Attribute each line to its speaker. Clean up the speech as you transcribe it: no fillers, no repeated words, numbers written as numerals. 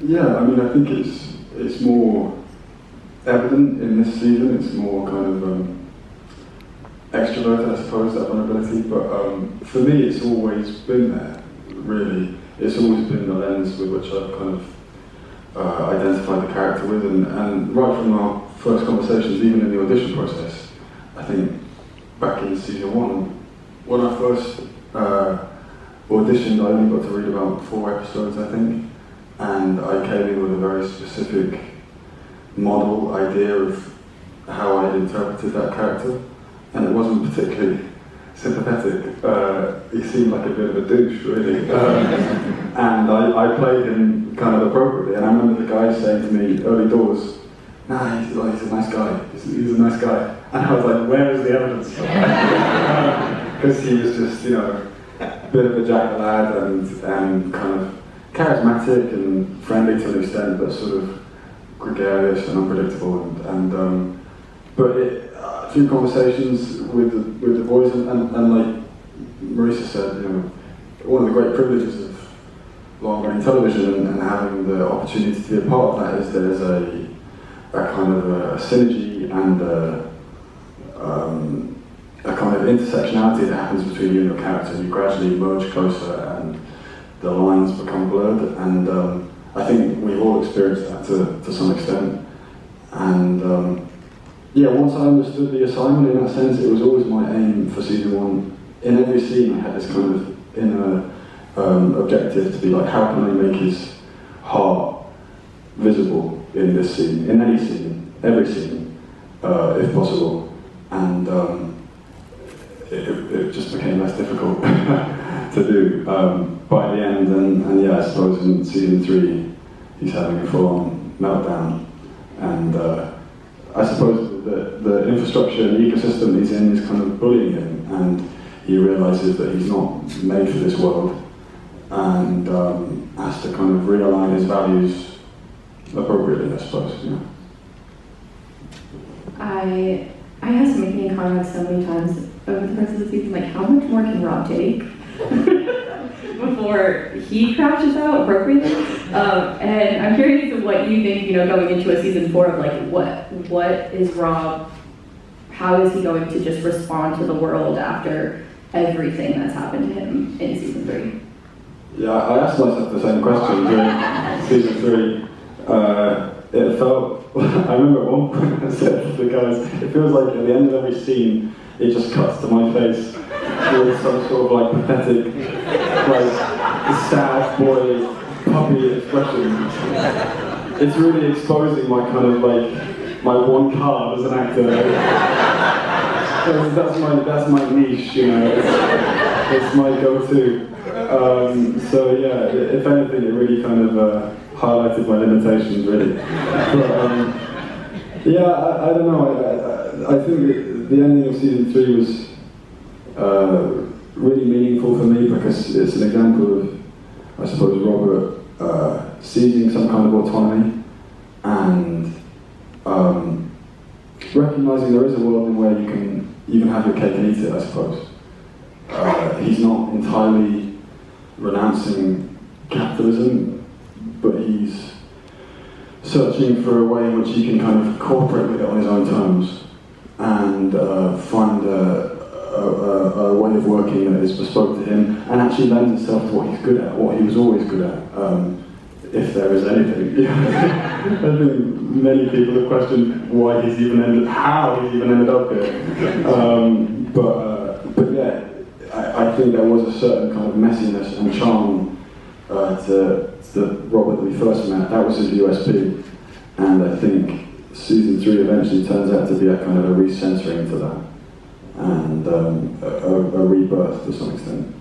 Speaker 1: Yeah, I mean, I think it's more evident in this season. It's more kind of extroverted, I suppose, that vulnerability. But for me, it's always been there. Really, it's always been the lens with which I've kind of identified the character with, and right from our first conversations, even in the audition process, I think back in season 1, when I first auditioned, I only got to read about 4 episodes, I think, and I came in with a very specific model idea of how I had interpreted that character, and it wasn't particularly sympathetic. He seemed like a bit of a douche, really, and I played him kind of appropriately. And I remember the guy saying to me early doors, "Nah, he's a nice guy. He's a nice guy." And I was like, "Where is the evidence?" Because he was just, a bit of a jack-o'-lad and kind of charismatic and friendly to an extent, but sort of gregarious and unpredictable. But through conversations with the boys, and like Marisa said, one of the great privileges of long-running television and having the opportunity to be a part of that is there's a kind of a synergy and a kind of intersectionality that happens between you and your character, and you gradually merge closer and the lines become blurred, and I think we've all experienced that to some extent. And once I understood the assignment in that sense, it was always my aim for season 1. In every scene I had this kind of inner objective to be like, how can I make his heart visible in this scene, in any scene, every scene, if possible. And it just became less difficult to do by the end, and I suppose in season 3 he's having a full-on meltdown, and I suppose the infrastructure and the ecosystem he's in is kind of bullying him, and he realises that he's not made for this world, and has to kind of realign his values appropriately, I suppose.
Speaker 2: I asked Mickey and Conrad so many times over the course of the season, like, how much more can Rob take before he crashes out appropriately? And I'm curious of what you think, going into a season 4 of like, what is Rob, how is he going to just respond to the world after everything that's happened to him in season 3?
Speaker 1: Yeah, I asked myself the same question during season 3. It felt, I remember at one point I said to the guys, it feels like at the end of every scene, it just cuts to my face with some sort of like pathetic, like sad boy puppy expression. It's really exposing my kind of like my one card as an actor. That's my niche, it's my go-to. So yeah, if anything, it really kind of highlighted my limitations, really. But I don't know. I think the ending of season 3 was really meaningful for me because it's an example of, I suppose, Robert seizing some kind of autonomy and recognizing there is a world in where you can have your cake and eat it, I suppose. He's not entirely renouncing capitalism, but he's searching for a way in which he can kind of cooperate with it on his own terms and find a way of working that is bespoke to him and actually lends itself to what he's good at, what he was always good at, if there is anything. I think many people have questioned why he's even how he's even ended up here. But yeah, I think there was a certain kind of messiness and charm to Robert that we first met. That was his USP, and I think season 3 eventually turns out to be a kind of a recentering to that, and a rebirth to some extent.